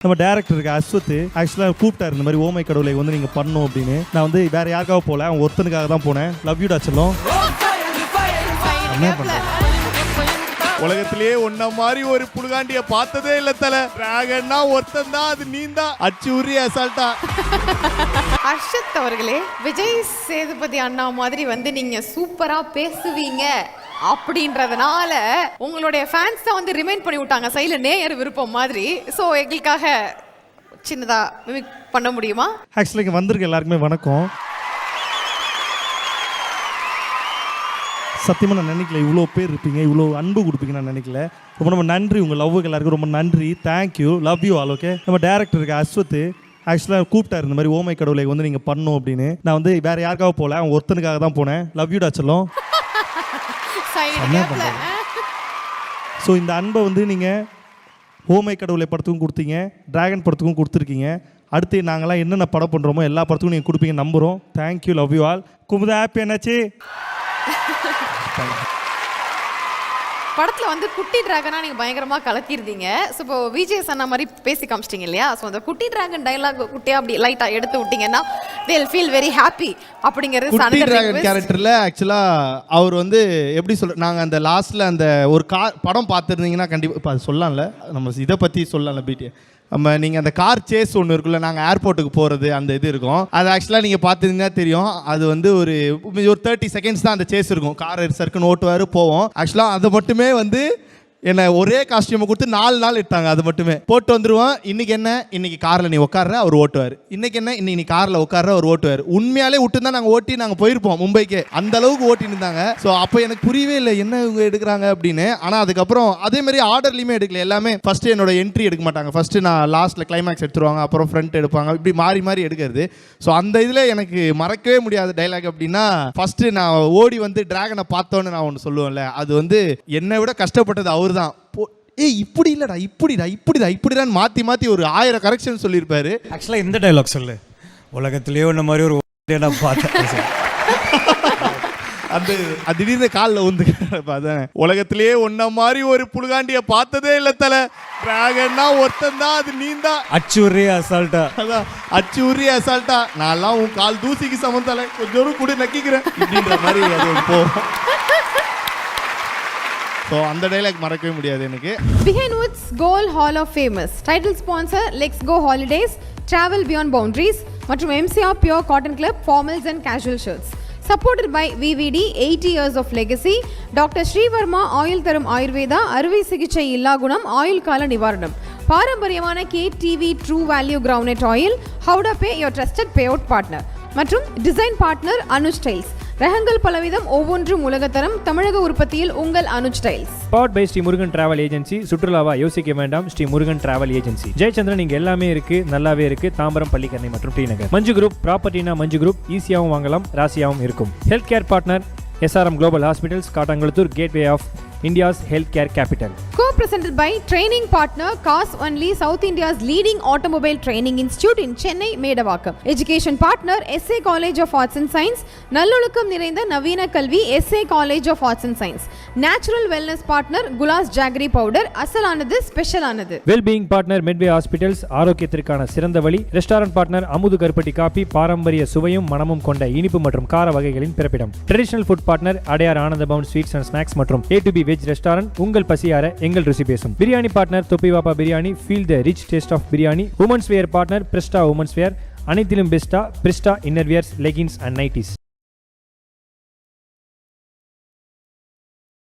நம்ம டேரக்டர் இருக்க அஸ்வத் ஆக்சுவலாக கூப்பிட்டாரு இந்த மாதிரி ஓமை கடவுளை வந்து நீங்கள் பண்ணணும் அப்படின்னு. நான் வந்து வேற யாருக்காக போகல, அவன் ஒருத்தனுக்காக தான் போனேன். லவ் யூடா செல்லம். என்ன பண்ணுறேன், உலகத்திலேயே ஒன்ன மாதிரி ஒரு புழுகாண்டிய பார்த்ததே இல்ல தல. டிராகன்னா ஒருத்தன் தான், அது நீந்தா. அச்சூரி அசால்ட்டா. ஹர்ஷத் அவர்களே, விஜய் சேதுபதி அண்ணா மாதிரி வந்து நீங்க சூப்பரா பேசுவீங்க அப்படின்றதுனால உங்களுடைய ஃபேன்ஸ் தான் வந்து ரிமைண்ட் பண்ணி விட்டாங்க சைல நேயர் விருப்பம் மாதிரி. ஸோ எங்களுக்காக சின்னதா மிமிக் பண்ண முடியுமா? ஆக்சுவலாக இங்கே வந்திருக்க எல்லாருக்குமே வணக்கம். சத்தியமாக நான் நினைக்கல இவ்வளோ பேர் இருப்பீங்க, இவ்வளோ அன்பு கொடுப்பீங்க நான் நினைக்கல. ரொம்ப ரொம்ப நன்றி, உங்கள் லவ்வுக்கு எல்லாருக்கும் ரொம்ப நன்றி. Thank you, love you all. Okay, நம்ம டேரக்டர் இருக்க அஸ்வத் ஆக்சுவலாக கூப்பிட்டாரு இந்த மாதிரி ஓமை கடவுளை வந்து நீங்கள் பண்ணணும் அப்படின்னு. நான் வந்து வேற யாருக்காக போகல, அவன் ஒருத்தனுக்காக தான் போனேன். லவ் யூடா செல்லம். ஸோ இந்த அன்பை வந்து நீங்கள் ஓமை கடவுளை படத்துக்கும் கொடுத்தீங்க, டிராகன் படத்துக்கும் கொடுத்துருக்கீங்க. அடுத்து நாங்களாம் என்னென்ன படம் பண்ணுறோமோ எல்லா படத்துக்கும் நீங்கள் கொடுப்பீங்க நம்புகிறோம். Thank you, love you all. Kumudha happy என்னாச்சு? படத்துல வந்து குட்டி டிராகனா நீங்க பயங்கரமா கலக்கிருந்தீங்க. ஸோ இப்போ விஜய் சொன்ன மாதிரி பேசி காமிச்சிட்டீங்க இல்லையா? ஸோ அந்த குட்டி டிராகன் டைலாக் குட்டியா அப்படி லைட்டா எடுத்து விட்டீங்கன்னா they'll feel very happy அப்படிங்கிறது குட்டி டிராகன் கேரக்டர்ல ஆக்சுவலா அவர் வந்து எப்படி சொல்ற, நாங்க அந்த லாஸ்ட்ல அந்த ஒரு படம் பார்த்துருந்தீங்கன்னா கண்டிப்பா அது சொல்லலாம்ல, நம்ம இதை பத்தி சொல்லலாம்ல. பிடி நம்ம நீங்கள் அந்த கார் சேஸ் ஒன்று இருக்குல்ல, நாங்கள் ஏர்போர்ட்டுக்கு போகிறது அந்த இது இருக்கும். அது ஆக்சுவலாக நீங்கள் பார்த்துருந்தீங்கன்னா தெரியும். அது வந்து ஒரு 30 செகண்ட்ஸ் தான் அந்த சேஸ் இருக்கும். கார் சர்க்குன்னு ஓட்டுவார் போவோம். ஆக்சுவலாக அதை மட்டுமே வந்து என்ன ஒரே காஸ்டியூமை கொடுத்து 4 நாள் எடுத்தாங்க. அது மட்டுமே போட்டு வந்துடுவோம். இன்னைக்கு என்ன, இன்னைக்கு காரில் நீ உட்கார்ற அவர் ஓட்டுவார். இன்னைக்கு என்ன, இன்னைக்கு நீ காரில் உட்கார்ற அவர் ஓட்டுவார். உண்மையாலே விட்டு தான் நாங்கள் ஓட்டி நாங்கள் போயிருப்போம் மும்பைக்கு. அந்த அளவுக்கு ஓட்டின்னு இருந்தாங்க. ஸோ அப்போ எனக்கு புரியவே இல்லை என்ன இவங்க எடுக்கிறாங்க அப்படின்னு. ஆனால் அதுக்கப்புறம் அதே மாதிரி ஆர்டர்லையுமே எடுக்கல. எல்லாமே ஃபர்ஸ்ட் என்னோட என்ட்ரி எடுக்க மாட்டாங்க. ஃபர்ஸ்ட் நான் லாஸ்ட்டில் கிளைமேக்ஸ் எடுத்துருவாங்க, அப்புறம் ஃப்ரண்ட் எடுப்பாங்க, இப்படி மாறி மாறி எடுக்கிறது. ஸோ அந்த இதில் எனக்கு மறக்கவே முடியாத டைலாக் அப்படின்னா, ஃபர்ஸ்ட் நான் ஓடி வந்து டிராகனை பார்த்தோன்னு நான் ஒன்று சொல்லுவேன்ல, அது வந்து என்னை விட கஷ்டப்பட்டது அவர் தான். ஏய் இப்படி இல்லடா, இப்படிதான் மாத்தி மாத்தி ஒரு 1000 கரெக்ஷன் சொல்லியிருப்பாரு. ஆக்சுவலாக இந்த டைலாக் சொல்லு, உலகத்திலேயே ஒன்று மாதிரி ஒரு நான் பார்த்தேன். அது திடீர்னு காலில் வந்து பார்த்தேன். உலகத்திலேயே ஒன்ன மாதிரி ஒரு புழுகாண்டிய பார்த்ததே இல்லை தல. டிராகன்னா ஒருத்தன் தான், அது நீந்தா. அச்சூரி அசால்ட்டா. அதான் அச்சூரி அசால்ட்டா. நான்லாம் உன் கால் தூசிக்கு சமந்தல, கொஞ்சம் கூட நக்கிக்கிறேன் இப்படின்ற மாதிரி அது போகும். ஸோ அந்த டைலாக் மறக்கவே முடியாது எனக்கு. Behind Woods Gold Hall of Famous title sponsor let's go holidays, Travel Beyond Boundaries மற்றும் MCR Pure Cotton Club Formals and Casual Shirts. Supported by VVD 80 years of legacy, Dr. Srivarma ஆயுள் தரும் ஆயுர்வேதா, அறுவை சிகிச்சை இல்லா குணம், ஆயுள் கால நிவாரணம், பாரம்பரியமான KTV True Value Groundnut Oil, Howda Pay your trusted payout partner மற்றும் டிசைன் பார்ட்னர் அனுஜ் ஸ்டைல்ஸ். ரகங்கள் பலவிதம், ஒவ்வொன்றும் உலகத்தரம், தமிழக உற்பத்தியில் உங்கள் Anuj Styles. Powered by Shri Murugan travel agency. சுற்றுலாவா யோசிக்க வேண்டாம், ஸ்ரீ முருகன் டிராவல் ஏஜென்சி. ஜெயச்சந்திரன் இங்க எல்லாமே இருக்கு, நல்லாவே இருக்கு. தாம்பரம், பள்ளிக்கரணை மற்றும் டி நகர். மஞ்சு குரூப் ப்ராப்பர்ட்டினா மஞ்சு குரூப், ஈஸியாகவும் வாங்கலாம், ராசியாகவும் இருக்கும். Health care partner SRM Global Hospitals, காட்டாங்குளத்தூர், கேட்வே ஆஃப் India's healthcare capital. Co-presented by training partner Cars Only, South India's leading automobile training institute in Chennai, Medavakkam. Education partner SA College of Arts and Science, நல்லொழுக்கம் நிறைந்த நவீன கல்வி SA College of Arts and Science. Natural wellness partner Gulas Jaggery powder, அசலானது ஸ்பெஷலானது. Well-being partner Medway Hospitals, ஆரோக்கியத்திற்கான சிறந்த வழி. Restaurant partner அமுது கருப்பட்டி coffee, பாரம்பரிய சுவையும் மனமும் கொண்ட இனிப்பு மற்றும் கார வகைகளின் பிறப்பிடம். Traditional food partner Adyar Ananda Bhavan sweets and snacks மற்றும் A to B veg restaurant, உங்கள் பசியார எங்கள் ருசி பேசும். Biryani partner Thoppi Vappa biryani, feel the rich taste of biryani. Women's wear partner Brista women's wear, அனைத்திலும் பெஸ்டா Brista inner wears, leggings and nighties.